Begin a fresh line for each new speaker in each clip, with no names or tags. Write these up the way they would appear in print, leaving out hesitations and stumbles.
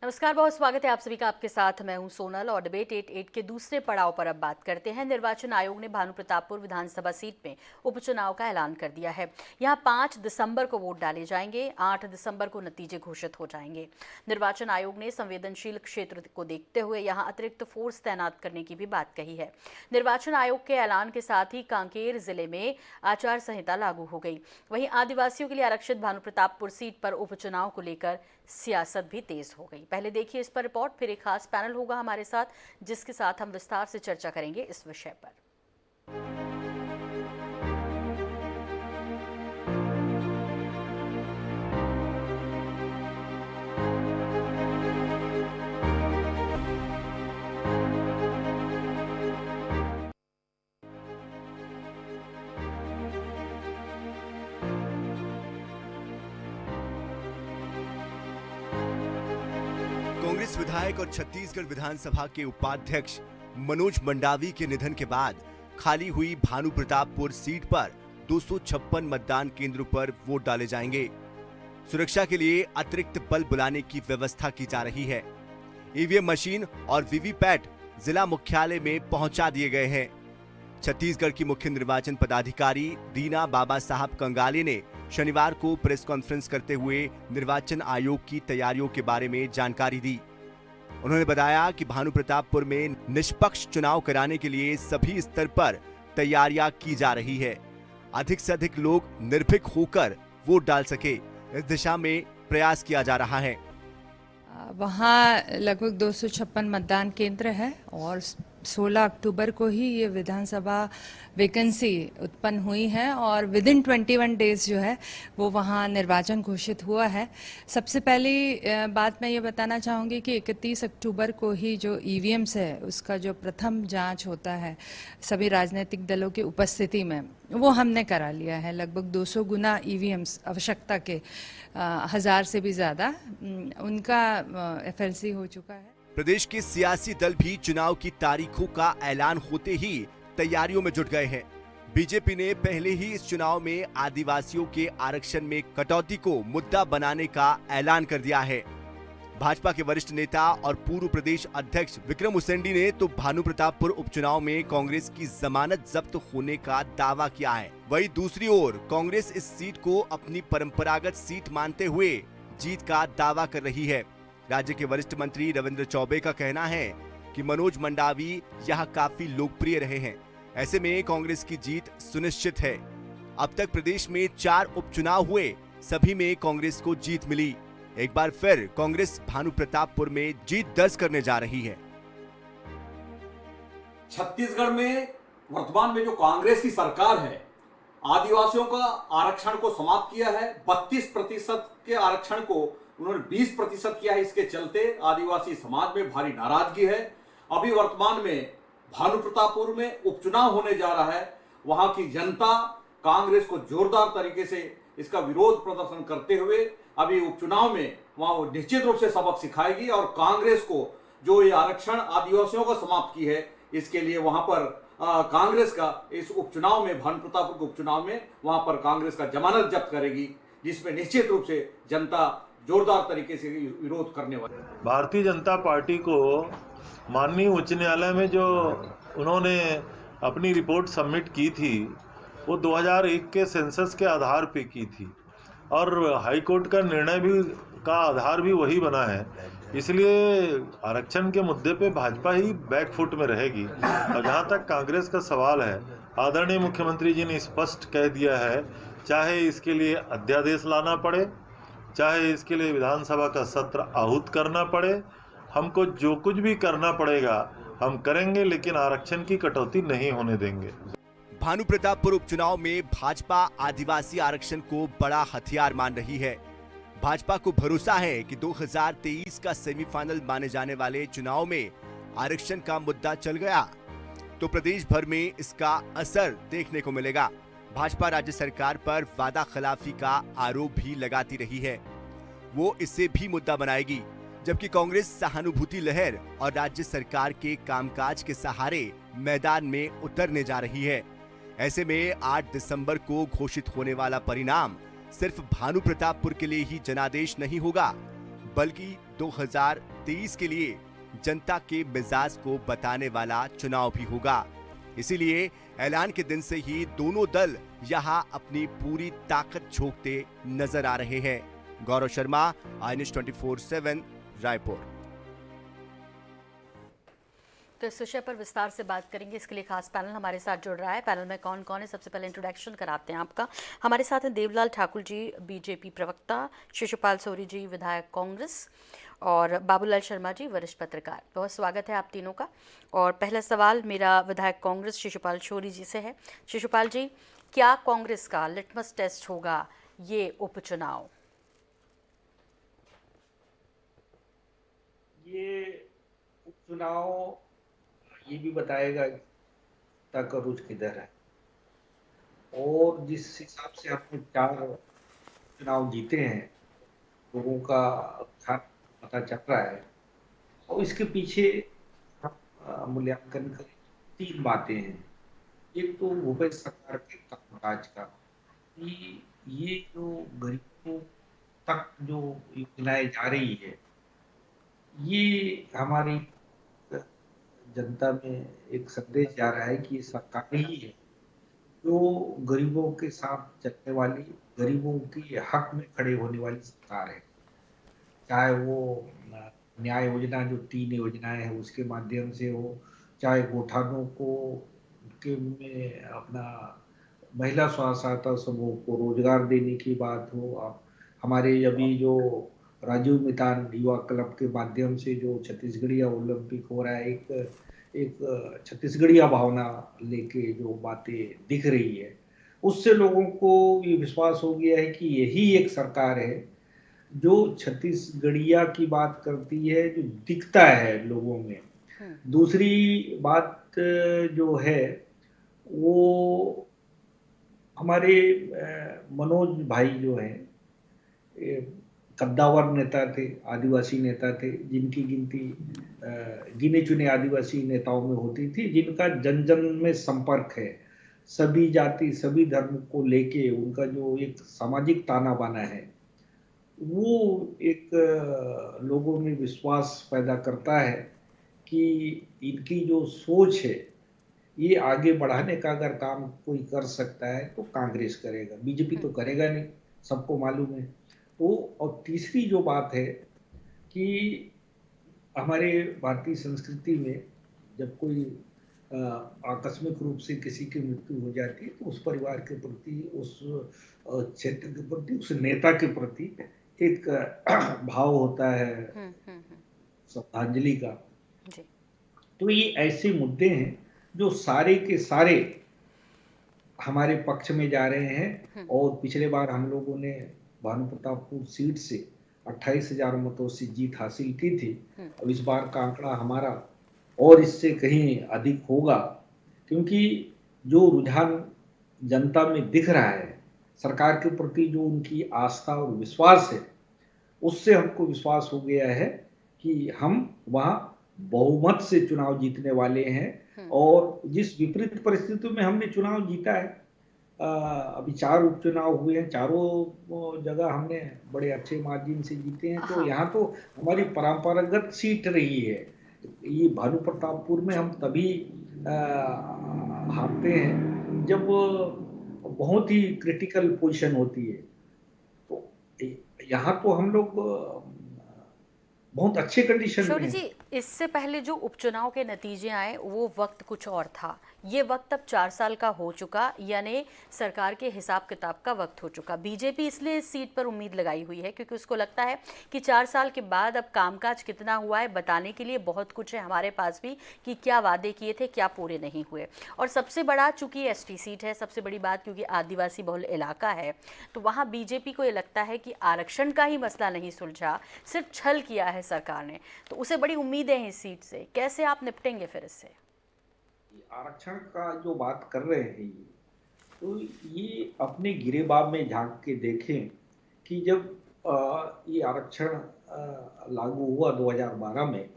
नमस्कार, बहुत स्वागत है आप सभी का। आपके साथ मैं हूं सोनल और डिबेट 88 के दूसरे पड़ाव पर अब बात करते हैं। निर्वाचन आयोग ने भानु प्रतापपुर विधानसभा सीट में उपचुनाव का ऐलान कर दिया है। यहां 5 दिसंबर को वोट डाले जाएंगे, 8 दिसंबर को नतीजे घोषित हो जाएंगे। निर्वाचन आयोग ने संवेदनशील क्षेत्र को देखते हुए यहां अतिरिक्त फोर्स तैनात करने की भी बात कही है। निर्वाचन आयोग के ऐलान के साथ ही कांकेर जिले में आचार संहिता लागू हो गई। वहीं आदिवासियों के लिए आरक्षित भानु प्रतापपुर सीट पर उपचुनाव को लेकर सियासत भी तेज हो गई। पहले देखिए इस पर रिपोर्ट, फिर एक खास पैनल होगा हमारे साथ जिसके साथ हम विस्तार से चर्चा करेंगे इस विषय पर।
कांग्रेस विधायक और छत्तीसगढ़ विधानसभा के उपाध्यक्ष मनोज मंडावी के निधन के बाद खाली हुई भानु प्रतापपुर सीट पर 256 मतदान केंद्रों पर वोट डाले जाएंगे। सुरक्षा के लिए अतिरिक्त बल बुलाने की व्यवस्था की जा रही है। ईवीएम मशीन और वीवीपैट जिला मुख्यालय में पहुंचा दिए गए हैं। छत्तीसगढ़ की मुख्य निर्वाचन पदाधिकारी रीना बाबा साहब कंगाले ने शनिवार को प्रेस कॉन्फ्रेंस करते हुए निर्वाचन आयोग की तैयारियों के बारे में जानकारी दी। उन्होंने बताया कि भानु प्रतापपुर में निष्पक्ष चुनाव कराने के लिए सभी स्तर पर तैयारियां की जा रही है। अधिक से अधिक लोग निर्भीक होकर वोट डाल सके, इस दिशा में प्रयास किया जा रहा है।
वहाँ लगभग 256 मतदान केंद्र है और 16 अक्टूबर को ही ये विधानसभा वैकेंसी उत्पन्न हुई है और विद इन 21 डेज जो है वो वहाँ निर्वाचन घोषित हुआ है। सबसे पहली बात मैं ये बताना चाहूँगी कि 31 अक्टूबर को ही जो ईवीएम्स है उसका जो प्रथम जांच होता है सभी राजनीतिक दलों की उपस्थिति में, वो हमने करा लिया है। लगभग 200 गुना ईवीएम्स आवश्यकता के 1000 से भी ज़्यादा उनका एफएलसी हो चुका है।
प्रदेश के सियासी दल भी चुनाव की तारीखों का ऐलान होते ही तैयारियों में जुट गए हैं। बीजेपी ने पहले ही इस चुनाव में आदिवासियों के आरक्षण में कटौती को मुद्दा बनाने का ऐलान कर दिया है। भाजपा के वरिष्ठ नेता और पूर्व प्रदेश अध्यक्ष विक्रम उसेंडी ने तो भानु प्रतापपुर उपचुनाव में कांग्रेस की जमानत जब्त होने का दावा किया है। वहीं दूसरी ओर कांग्रेस इस सीट को अपनी परंपरागत सीट मानते हुए जीत का दावा कर रही है। राज्य के वरिष्ठ मंत्री रविंद्र चौबे का कहना है कि मनोज मंडावी यह काफी लोकप्रिय रहे हैं, ऐसे में कांग्रेस की जीत सुनिश्चित है। अब तक प्रदेश में 4 उपचुनाव हुए, सभी में कांग्रेस को जीत मिली। एक बार फिर कांग्रेस भानु प्रतापपुर में जीत दर्ज करने जा रही है।
छत्तीसगढ़ में वर्तमान में जो कांग्रेस की सरकार है, आदिवासियों का आरक्षण को समाप्त किया है। 32% के आरक्षण को उन्होंने 20% किया है। इसके चलते आदिवासी समाज में भारी नाराजगी है। अभी वर्तमान में भानु प्रतापपुर में उपचुनाव होने जा रहा है। वहां की जनता कांग्रेस को जोरदार तरीके से इसका विरोध प्रदर्शन करते हुए अभी उपचुनाव में वहां वो निश्चित रूप से सबक सिखाएगी और कांग्रेस को जो ये आरक्षण आदिवासियों का समाप्त की है, इसके लिए वहां पर कांग्रेस का इस उपचुनाव में, भानु प्रतापपुर के उपचुनाव में वहां पर कांग्रेस का जमानत जब्त करेगी, जिसमें निश्चित रूप से जनता जोरदार तरीके से विरोध करने वाली है।
भारतीय जनता पार्टी को माननीय उच्च न्यायालय में जो उन्होंने अपनी रिपोर्ट सबमिट की थी वो 2001 के सेंसस के आधार पे की थी और हाई कोर्ट का निर्णय भी का आधार भी वही बना है। इसलिए आरक्षण के मुद्दे पे भाजपा ही बैकफुट में रहेगी। और जहाँ तक कांग्रेस का सवाल है, आदरणीय मुख्यमंत्री जी ने स्पष्ट कह दिया है, चाहे इसके लिए अध्यादेश लाना पड़े, चाहे इसके लिए विधानसभा का सत्र आहूत करना पड़े, हमको जो कुछ भी करना पड़ेगा हम करेंगे, लेकिन आरक्षण की कटौती नहीं होने देंगे।
भानु प्रतापपुर उपचुनाव में भाजपा आदिवासी आरक्षण को बड़ा हथियार मान रही है। भाजपा को भरोसा है कि 2023 का सेमीफाइनल माने जाने वाले चुनाव में आरक्षण का मुद्दा चल गया तो प्रदेश भर में इसका असर देखने को मिलेगा। भाजपा राज्य सरकार पर वादा खिलाफी का आरोप भी लगाती रही है, वो इसे भी मुद्दा बनाएगी, जबकि कांग्रेस सहानुभूति लहर और राज्य सरकार के कामकाज के सहारे मैदान में उतरने जा रही है। ऐसे में 8 दिसंबर को घोषित होने वाला परिणाम सिर्फ भानु प्रतापपुर के लिए ही जनादेश नहीं होगा, बल्कि 2023 के लिए जनता के मिजाज को बताने वाला चुनाव भी होगा। इसीलिए ऐलान के दिन से ही दोनों दल यहां अपनी पूरी ताकत झोंकते नजर आ रहे हैं। Gaurav Sharma, I news 24/7, Raipur.
तो इस विषय पर विस्तार से बात करेंगे। इसके लिए खास पैनल हमारे साथ जुड़ रहा है। पैनल में कौन कौन है, सबसे पहले इंट्रोडक्शन कराते हैं आपका। हमारे साथ हैं देवलाल ठाकुर जी, बीजेपी प्रवक्ता, शिशुपाल सोरी जी, विधायक कांग्रेस, और बाबूलाल शर्मा जी, वरिष्ठ पत्रकार। बहुत स्वागत है आप तीनों का। और पहला सवाल मेरा विधायक कांग्रेस शिशुपाल सोरी जी से है। शिशुपाल जी, क्या कांग्रेस का लिटमस टेस्ट होगा ये उपचुनाव?
ये उपचुनाव ये भी बताएगा का रुझ किधर है, और जिस हिसाब से हमने 4 चुनाव जीते हैं, लोगों का उत्थान पता चल रहा है। और इसके पीछे हम मूल्यांकन करें, 3 बातें हैं। एक तो भूपेश सरकार के कामकाज का, कि ये जो गरीबों तक जो योजनाएं जा रही है, ये हमारी जनता में एक संदेश जा रहा है कि ये सरकार ही है जो गरीबों के साथ चलने वाली, गरीबों के हक में खड़े होने वाली सरकार है। चाहे वो न्याय योजना जो 3 योजनाएं हैं उसके माध्यम से हो, चाहे गोठानों को के में अपना महिला स्व सहायता समूह को रोजगार देने की बात हो, हमारे अभी जो राजीव मितान युवा क्लब के माध्यम से जो छत्तीसगढ़िया ओलंपिक हो रहा है, एक छत्तीसगढ़िया भावना लेके जो बातें दिख रही है, उससे लोगों को ये विश्वास हो गया है कि यही एक सरकार है जो छत्तीसगढ़िया की बात करती है, जो दिखता है लोगों में। दूसरी बात जो है वो हमारे मनोज भाई जो है, कद्दावर नेता थे, आदिवासी नेता थे, जिनकी गिनती गिने चुने आदिवासी नेताओं में होती थी, जिनका जन जन में संपर्क है, सभी जाति सभी धर्म को लेके उनका जो एक सामाजिक ताना बाना है, वो एक लोगों में विश्वास पैदा करता है कि इनकी जो सोच है ये आगे बढ़ाने का अगर काम कोई कर सकता है तो कांग्रेस करेगा, बीजेपी तो करेगा नहीं, सबको मालूम है। तो और तीसरी जो बात है कि हमारे भारतीय संस्कृति में जब कोई आकस्मिक रूप से किसी की मृत्यु हो जाती है तो उस परिवार के प्रति, उस क्षेत्र के प्रति, उस नेता के प्रति एक भाव होता है श्रद्धांजलि का। तो ये ऐसे मुद्दे हैं जो सारे के सारे हमारे पक्ष में जा रहे हैं। और पिछले बार हम लोगों ने भानु प्रतापपुर सीट से 28,000 मतों से जीत हासिल की थी। अब इस बार का आंकड़ा हमारा और इससे कहीं अधिक होगा, क्योंकि जो रुझान जनता में दिख रहा है, सरकार के प्रति जो उनकी आस्था और विश्वास है, उससे हमको विश्वास हो गया है कि हम वहाँ बहुमत से चुनाव जीतने वाले हैं। और जिस विपरीत परिस्थितियों में हमने चुनाव जीता है, अभी 4 उपचुनाव हुए हैं, चारों जगह हमने बड़े अच्छे मार्जिन से जीते हैं। तो यहाँ तो हमारी परंपरागत सीट रही है। ये भानु प्रतापपुर में हम तभी हारते हैं जब बहुत ही क्रिटिकल पोजीशन होती है। तो यहाँ तो हम लोग बहुत अच्छे कंडीशन में हैं।
जी, इससे पहले जो उपचुनाव के नतीजे आए वो वक्त कुछ और था, ये वक्त अब 4 साल का हो चुका, यानी सरकार के हिसाब किताब का वक्त हो चुका। बीजेपी इसलिए इस सीट पर उम्मीद लगाई हुई है क्योंकि उसको लगता है कि 4 साल के बाद अब कामकाज कितना हुआ है बताने के लिए बहुत कुछ है हमारे पास भी, कि क्या वादे किए थे क्या पूरे नहीं हुए। और सबसे बड़ा चूंकि एसटी सीट है, सबसे बड़ी बात क्योंकि आदिवासी बहुल इलाका है, तो वहाँ बीजेपी को ये लगता है कि आरक्षण का ही मसला नहीं सुलझा, सिर्फ छल किया है सरकार ने, तो उसे बड़ी उम्मीदें हैं इस सीट से। कैसे आप निपटेंगे फिर इससे?
आरक्षण का जो बात कर रहे हैं तो ये अपने गिरेबाब में झांक के देखें कि जब ये आरक्षण लागू हुआ 2012 में,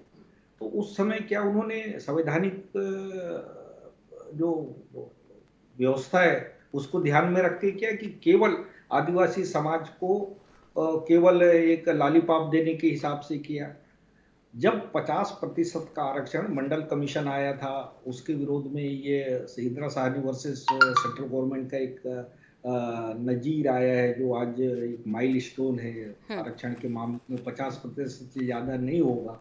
तो उस समय क्या उन्होंने संवैधानिक जो व्यवस्था है उसको ध्यान में रख के क्या कि केवल आदिवासी समाज को केवल एक लॉलीपॉप देने के हिसाब से किया। जब 50% का आरक्षण मंडल कमीशन आया था, उसके विरोध में ये Indira Sahni versus central government का एक नजीर आया है, जो आज एक माइलस्टोन है आरक्षण के मामले में। 50% से ज़्यादा नहीं होगा।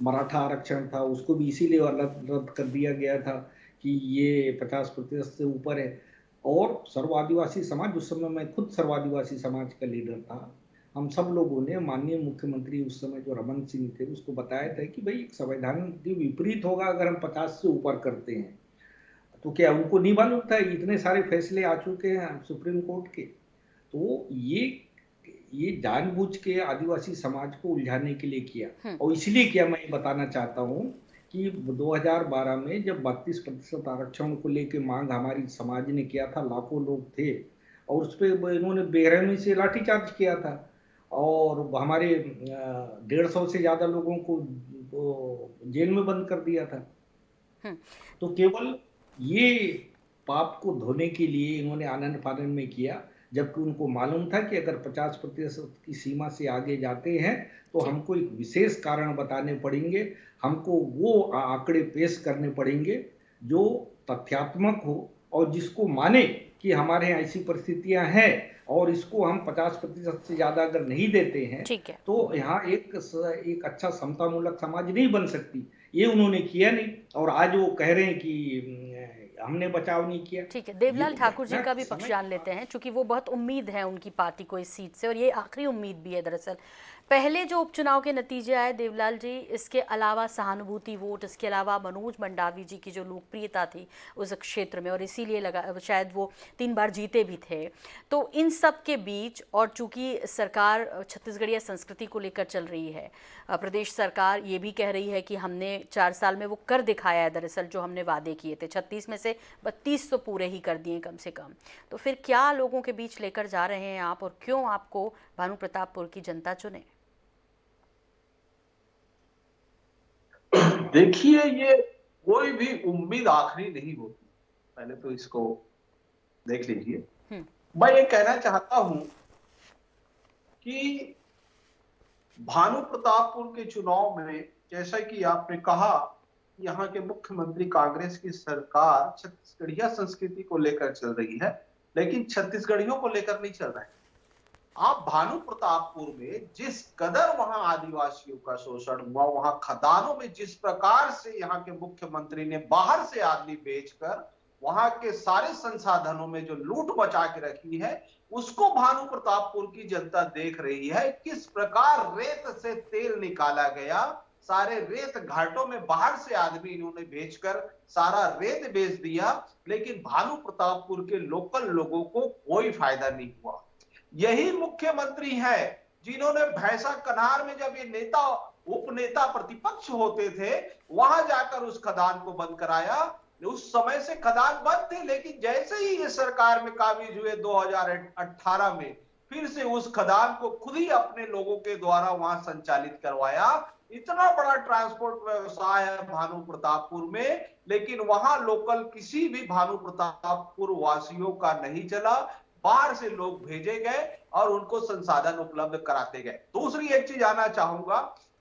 मराठा आरक्षण था, उसको भी इसीलिए रद्द कर दिया गया था कि ये 50% से ऊपर है। और सर्व आदिवासी समाज, उस समय मैं खुद सर्व आदिवासी समाज का लीडर था, हम सब लोगों ने माननीय मुख्यमंत्री उस समय जो रमन सिंह थे उसको बताया था कि भाई संविधान के विपरीत होगा अगर हम 50 से ऊपर करते हैं। तो क्या उनको नहीं मालूम था? इतने सारे फैसले आ चुके हैं सुप्रीम कोर्ट के। तो ये जानबूझ के आदिवासी समाज को उलझाने के लिए किया। और इसलिए क्या मैं ये बताना चाहता हूँ कि 2012 में जब 32% आरक्षण को लेकर मांग हमारी समाज ने किया था, लाखों लोग थे और उस पर इन्होंने बेरहमी से लाठीचार्ज किया था और हमारे 150 से ज्यादा लोगों को जेल में बंद कर दिया था। तो केवल ये पाप को धोने के लिए इन्होंने आनंद फानन में किया, जबकि उनको मालूम था कि अगर 50% की सीमा से आगे जाते हैं तो हमको एक विशेष कारण बताने पड़ेंगे, हमको वो आंकड़े पेश करने पड़ेंगे जो तथ्यात्मक हो और जिसको माने कि हमारे यहाँ ऐसी परिस्थितियां हैं और इसको हम 50% से ज्यादा अगर नहीं देते हैं तो यहाँ एक अच्छा समतामूलक समाज नहीं बन सकती। ये उन्होंने किया नहीं और आज वो कह रहे हैं कि हमने बचाव नहीं किया।
ठीक है, देवलाल ठाकुर जी का भी पक्ष जान लेते हैं, क्योंकि वो बहुत उम्मीद है उनकी पार्टी को इस सीट से और ये आखिरी उम्मीद भी है। दरअसल पहले जो उपचुनाव के नतीजे आए देवलाल जी, इसके अलावा सहानुभूति वोट, इसके अलावा मनोज मंडावी जी की जो लोकप्रियता थी उस क्षेत्र में, और इसीलिए लगा शायद वो 3 बार जीते भी थे। तो इन सब के बीच, और चूंकि सरकार छत्तीसगढ़िया संस्कृति को लेकर चल रही है, प्रदेश सरकार ये भी कह रही है कि हमने 4 साल में वो कर दिखाया है दरअसल जो हमने वादे किए थे, 36 में से 32 तो पूरे ही कर दिए कम से कम। तो फिर क्या लोगों के बीच लेकर जा रहे हैं आप, और क्यों आपको भानु प्रतापपुर की जनता चुने?
देखिए, ये कोई भी उम्मीद आखिरी नहीं होती, पहले तो इसको देख लीजिए। मैं ये कहना चाहता हूं कि भानु प्रतापपुर के चुनाव में, जैसा कि आपने कहा, यहाँ के मुख्यमंत्री कांग्रेस की सरकार छत्तीसगढ़िया संस्कृति को लेकर चल रही है, लेकिन छत्तीसगढ़ियों को लेकर नहीं चल रहा है। आप भानु प्रतापपुर में जिस कदर वहां आदिवासियों का शोषण हुआ, वहां खदानों में जिस प्रकार से यहाँ के मुख्यमंत्री ने बाहर से आदमी बेचकर वहां के सारे संसाधनों में जो लूट बचा के रखी है, उसको भानु प्रतापपुर की जनता देख रही है। किस प्रकार रेत से तेल निकाला गया, सारे रेत घाटों में बाहर से आदमी इन्होंने बेचकर सारा रेत बेच दिया, लेकिन भानु प्रतापपुर के लोकल लोगों को कोई फायदा नहीं हुआ। यही मुख्यमंत्री है जिन्होंने भैंसा कन्हार में जब ये नेता उपनेता प्रतिपक्ष होते थे, वहां जाकर उस खदान को बंद कराया। उस समय से खदान बंद थे, लेकिन जैसे ही ये सरकार में काबिज हुए 2018 में, फिर से उस खदान को खुद ही अपने लोगों के द्वारा वहां संचालित करवाया। इतना बड़ा ट्रांसपोर्ट व्यवसाय है भानु प्रतापपुर में, लेकिन वहां लोकल किसी भी भानु प्रतापपुर वासियों का नहीं चला। बाहर से लोग भेजे गए और उनको संसाधन उपलब्ध कराते गए। दूसरी एक चीज आना चाहूंगा,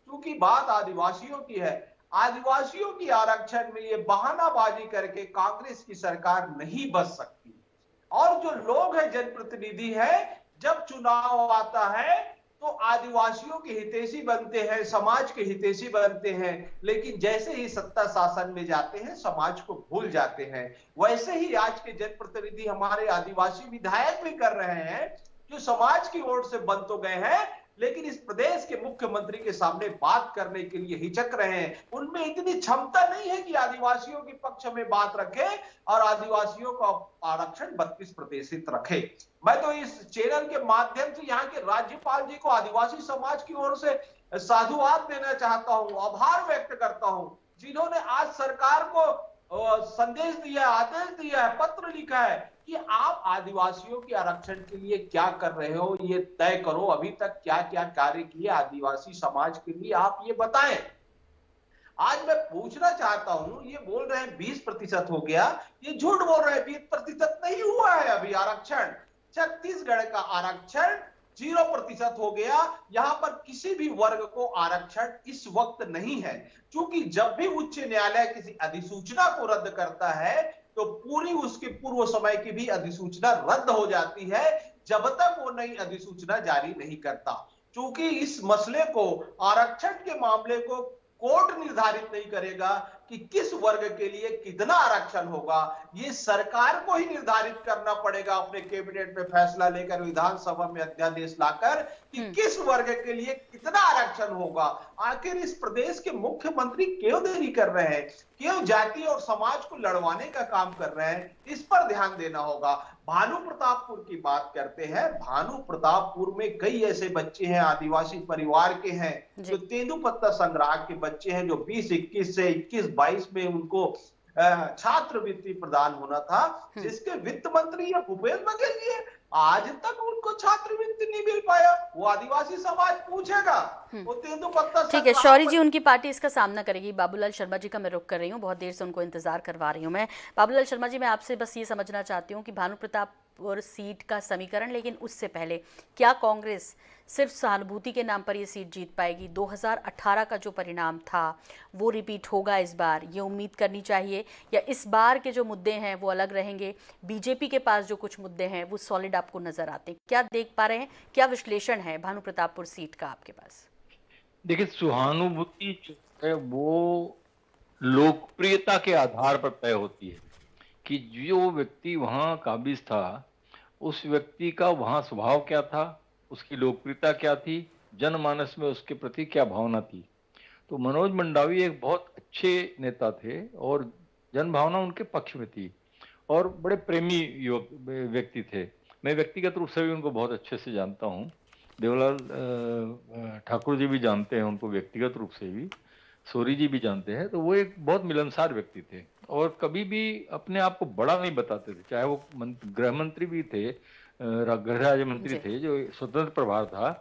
क्योंकि बात आदिवासियों की है, आदिवासियों की आरक्षण में ये बहानाबाजी करके कांग्रेस की सरकार नहीं बच सकती। और जो लोग हैं, जनप्रतिनिधि है, जब चुनाव आता है तो आदिवासियों के हितैषी बनते हैं, समाज के हितैषी बनते हैं, लेकिन जैसे ही सत्ता शासन में जाते हैं समाज को भूल जाते हैं। वैसे ही आज के जनप्रतिनिधि हमारे आदिवासी विधायक भी कर रहे हैं, जो समाज की ओर से बन तो गए हैं, लेकिन इस प्रदेश के मुख्यमंत्री के सामने बात करने के लिए हिचक रहे हैं। उनमें इतनी क्षमता नहीं है कि आदिवासियों के पक्ष में बात रखे और आदिवासियों का आरक्षण 32% रखे। मैं तो इस चैनल के माध्यम से यहाँ के राज्यपाल जी को आदिवासी समाज की ओर से साधुवाद देना चाहता हूँ, आभार व्यक्त करता हूँ, जिन्होंने आज सरकार को संदेश दिया, आदेश दिया है, पत्र लिखा है कि आप आदिवासियों के आरक्षण के लिए क्या कर रहे हो, ये तय करो। अभी तक क्या क्या कार्य किए आदिवासी समाज के लिए, आप ये बताएं। आज मैं पूछना चाहता हूं, ये बोल रहे हैं 20% हो गया, ये झूठ बोल रहे हैं। 20% नहीं हुआ है अभी आरक्षण। छत्तीसगढ़ का आरक्षण 0% हो गया। यहां पर किसी भी वर्ग को आरक्षण इस वक्त नहीं है, क्योंकि जब भी उच्च न्यायालय किसी अधिसूचना को रद्द करता है तो पूरी उसके पूर्व समय की भी अधिसूचना रद्द हो जाती है, जब तक वो नई अधिसूचना जारी नहीं करता। क्योंकि इस मसले को, आरक्षण के मामले को कोर्ट निर्धारित नहीं करेगा कि किस वर्ग के लिए कितना आरक्षण होगा, ये सरकार को ही निर्धारित करना पड़ेगा अपने कैबिनेट में फैसला लेकर, विधानसभा में अध्यादेश लाकर कि किस वर्ग के लिए कितना आरक्षण होगा। आखिर इस प्रदेश के मुख्यमंत्री क्यों देरी कर रहे हैं, क्यों जाति और समाज को लड़वाने का काम कर रहे हैं, इस पर ध्यान देना होगा। भानु प्रतापपुर की बात करते हैं। भानु प्रतापपुर में कई ऐसे बच्चे हैं, आदिवासी परिवार के हैं, जो तेंदुपत्ता संग्रह के बच्चे हैं, जो 2021 से 21-22 में उनको छात्रवृत्ति प्रदान होना था, जिसके वित्त मंत्री या भूपेश बघेल जी आज तक उनको छात्रवृत्ति नहीं मिल पाया। वो आदिवासी समाज पूछेगा, वो तेंदुपत्ता।
ठीक है शौरी जी, उनकी पार्टी इसका सामना करेगी। बाबूलाल शर्मा जी का मैं रुख कर रही हूँ, बहुत देर से उनको इंतजार करवा रही हूँ मैं। बाबूलाल शर्मा जी, मैं आपसे बस ये समझना चाहती हूँ कि भानु प्रतापपुर सीट का समीकरण, लेकिन उससे पहले क्या कांग्रेस सिर्फ सहानुभूति के नाम पर ये सीट जीत पाएगी? 2018 का जो परिणाम था वो रिपीट होगा इस बार, ये उम्मीद करनी चाहिए, या इस बार के जो मुद्दे हैं वो अलग रहेंगे? बीजेपी के पास जो कुछ मुद्दे हैं वो सॉलिड आपको नजर आते हैं, क्या देख पा रहे हैं? क्या विश्लेषण है भानु प्रतापपुर सीट का आपके पास?
देखिए, सहानुभूति जो है वो लोकप्रियता के आधार पर तय होती है कि जो व्यक्ति वहां काबिज था उस व्यक्ति का वहां स्वभाव क्या था, उसकी लोकप्रियता क्या थी, जनमानस में उसके प्रति क्या भावना थी। तो मनोज मंडावी एक बहुत अच्छे नेता थे और जनभावना उनके पक्ष में थी और बड़े प्रेमी व्यक्ति थे। मैं व्यक्तिगत रूप से भी उनको बहुत अच्छे से जानता हूँ। देवलाल ठाकुर जी भी जानते हैं उनको व्यक्तिगत रूप से भी, सोरी जी भी जानते हैं। तो वो एक बहुत मिलनसार व्यक्ति थे और कभी भी अपने आप को बड़ा नहीं बताते थे, चाहे वो गृह मंत्री भी थे, गृह राज्य मंत्री थे, जो स्वतंत्र प्रभार था।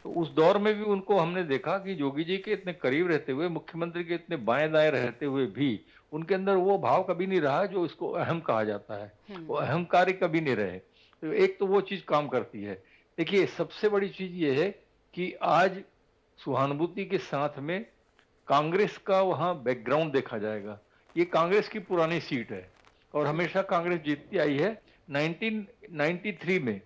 तो उस दौर में भी उनको हमने देखा कि योगी जी के इतने करीब रहते हुए, मुख्यमंत्री के इतने बाएं दाएं रहते हुए भी उनके अंदर वो भाव कभी नहीं रहा जो इसको अहम कहा जाता है, वो अहंकारी कभी नहीं रहे। तो एक तो वो चीज काम करती है। देखिए, सबसे बड़ी चीज ये है कि आज सहानुभूति के साथ में कांग्रेस का वहां बैकग्राउंड देखा जाएगा। ये कांग्रेस की पुरानी सीट है और हमेशा कांग्रेस जीतती आई है। 1993 में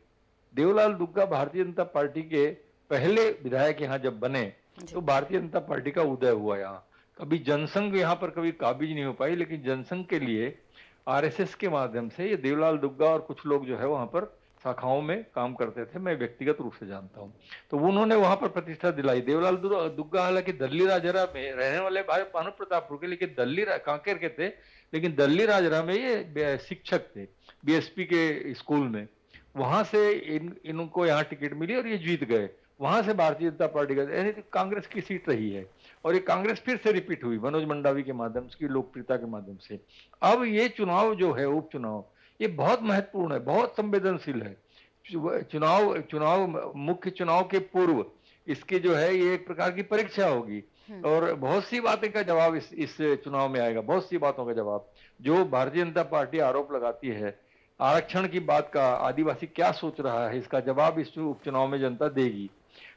देवलाल दुग्गा भारतीय जनता पार्टी के पहले विधायक यहाँ जब बने तो भारतीय जनता पार्टी का उदय हुआ यहाँ। कभी जनसंघ यहाँ पर कभी काबिज नहीं हो पाई, लेकिन जनसंघ के लिए आरएसएस के माध्यम से ये देवलाल दुग्गा और कुछ लोग जो है वहां पर शाखाओं में काम करते थे, मैं व्यक्तिगत रूप से जानता हूँ। तो उन्होंने वहां पर प्रतिष्ठा दिलाई। देवलाल दुग्गा हालांकि दल्ली राजरा में रहने वाले भानु प्रतापपुर के, लेकिन कांकेर के थे, लेकिन दल्ली राजरा में ये शिक्षक थे बीएसपी के स्कूल में। वहां से इनको यहाँ टिकट मिली और ये जीत गए। वहां से भारतीय जनता पार्टी का, यानी कांग्रेस की सीट रही है और ये कांग्रेस फिर से रिपीट हुई मनोज मंडावी के माध्यम से, की लोकप्रियता के माध्यम से। अब ये चुनाव जो है, उपचुनाव, ये बहुत महत्वपूर्ण है, बहुत संवेदनशील है। चुनाव मुख्य चुनाव के पूर्व इसके जो है ये एक प्रकार की परीक्षा होगी और बहुत सी बातें का जवाब इस चुनाव में आएगा। बहुत सी बातों का जवाब जो भारतीय जनता पार्टी आरोप लगाती है आरक्षण की बात का, आदिवासी क्या सोच रहा है, इसका जवाब इस उपचुनाव में जनता देगी।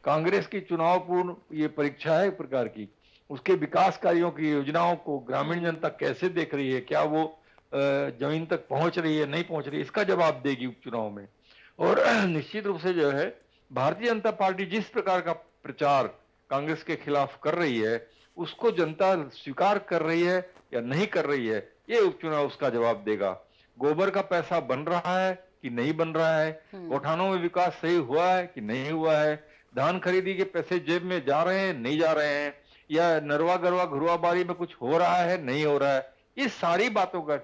कांग्रेस की चुनाव पूर्ण ये परीक्षा है एक प्रकार की, उसके विकास कार्यों की योजनाओं को ग्रामीण जनता कैसे देख रही है, क्या वो जमीन तक पहुंच रही है, नहीं पहुंच रही है, इसका जवाब देगी उपचुनाव में। और निश्चित रूप से जो है भारतीय जनता पार्टी जिस प्रकार का प्रचार कांग्रेस के खिलाफ कर रही है उसको जनता स्वीकार कर रही है या नहीं कर रही है, ये उपचुनाव उसका जवाब देगा। गोबर का पैसा बन रहा है कि नहीं बन रहा है, गौठानों में विकास सही हुआ है कि नहीं हुआ है, धान खरीदी के पैसे जेब में जा रहे हैं नहीं जा रहे हैं, या नरवा गरवा घुरवा बारी में कुछ हो रहा है नहीं हो रहा है, इस सारी बातों का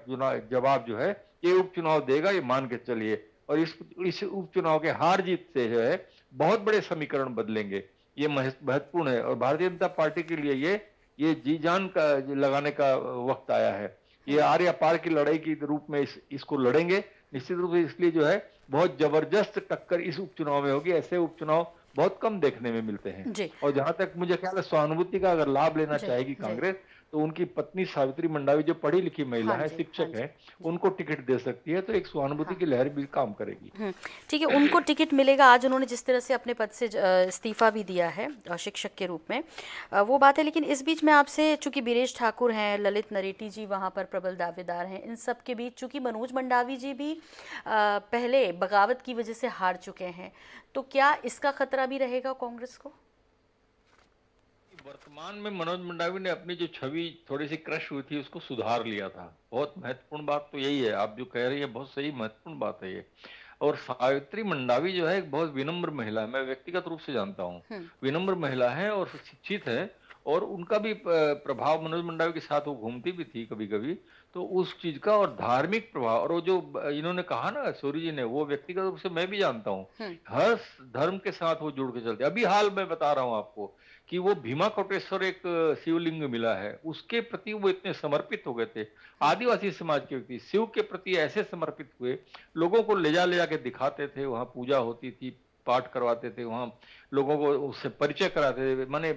जवाब जो है ये उपचुनाव देगा, ये मान के चलिए। और इस उपचुनाव के हार जीत से जो है बहुत बड़े समीकरण बदलेंगे, ये महत्वपूर्ण है। और भारतीय जनता पार्टी के लिए ये जी जान का लगाने का वक्त आया है। ये आर या पार की लड़ाई के रूप में इसको लड़ेंगे निश्चित रूप से। इसलिए जो है बहुत जबरदस्त टक्कर इस उपचुनाव में होगी। ऐसे उपचुनाव बहुत कम देखने में मिलते हैं।
जी।
और जहां तक मुझे ख्याल है सहानुभूति का अगर लाभ लेना
जी,
चाहेगी
जी।
कांग्रेस, तो उनकी पत्नी सावित्री मंडावी जो पढ़ी लिखी महिला
हाँ
है,
जी,
शिक्षक
हाँ जी,
है, उनको टिकट दे सकती है, तो एक सहानुभूति
हाँ।
की लहर भी काम करेगी।
ठीक है, उनको टिकट मिलेगा। आज उन्होंने जिस तरह से अपने पद से इस्तीफा भी दिया है शिक्षक के रूप में, वो बात है। लेकिन इस बीच में आपसे, चूंकि बीरेश ठाकुर हैं, ललित नरेटी जी वहाँ पर प्रबल दावेदार हैं, इन सब के बीच चूंकि मनोज मंडावी जी भी पहले बगावत की वजह से हार चुके हैं, तो क्या इसका खतरा भी रहेगा कांग्रेस को?
वर्तमान में मनोज मंडावी ने अपनी जो छवि थोड़ी सी क्रश हुई थी उसको सुधार लिया था। बहुत महत्वपूर्ण बात तो यही है, आप जो कह रही है बहुत सही महत्वपूर्ण बात है ये। और सावित्री मंडावी जो है एक बहुत विनम्र महिला है, मैं व्यक्तिगत रूप से जानता हूँ। विनम्र महिला है और शिक्षित है, और उनका भी प्रभाव मनोज मंडावी के साथ वो घूमती भी थी कभी कभी, तो उस चीज का और धार्मिक प्रभाव, और वो जो इन्होंने कहा ना सूर्य जी ने, वो व्यक्तिगत रूप से मैं भी जानता हूँ। हर धर्म के साथ वो जुड़ के चलते। अभी हाल मैं बता रहा हूँ आपको कि वो भीमा कोटेश्वर एक शिवलिंग मिला है, उसके प्रति वो इतने समर्पित हो गए थे। आदिवासी समाज के व्यक्ति शिव के प्रति ऐसे समर्पित हुए, लोगों को ले जा के दिखाते थे, वहां पूजा होती थी, पाठ करवाते थे, वहां लोगों को उससे परिचय कराते थे, माने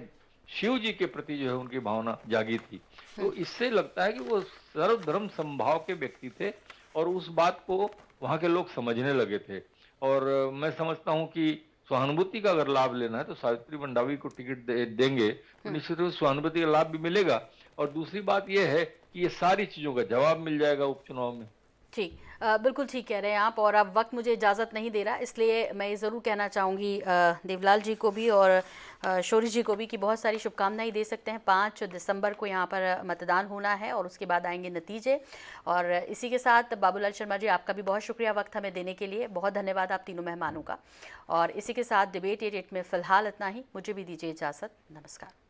शिव जी के प्रति जो है उनकी भावना जागी थी। तो इससे लगता है कि वो सर्वधर्म समभाव के व्यक्ति थे, और उस बात को वहां के लोग समझने लगे थे। और मैं समझता हूं कि सहानुभूति का अगर लाभ लेना है तो सावित्री मंडावी को टिकट देंगे तो निश्चित रूप से सहानुभूति का लाभ भी मिलेगा। और दूसरी बात यह है कि ये सारी चीजों का जवाब मिल जाएगा उपचुनाव में।
ठीक, बिल्कुल ठीक कह रहे हैं आप। और अब वक्त मुझे इजाज़त नहीं दे रहा, इसलिए मैं ये ज़रूर कहना चाहूँगी देवलाल जी को भी और शौर्य जी को भी कि बहुत सारी शुभकामनाएं दे सकते हैं। 5 दिसंबर को यहाँ पर मतदान होना है और उसके बाद आएंगे नतीजे। और इसी के साथ बाबूलाल शर्मा जी, आपका भी बहुत शुक्रिया वक्त हमें देने के लिए। बहुत धन्यवाद आप तीनों मेहमानों का। और इसी के साथ डिबेट 8 में फ़िलहाल इतना ही। मुझे भी दीजिए इजाज़त। नमस्कार।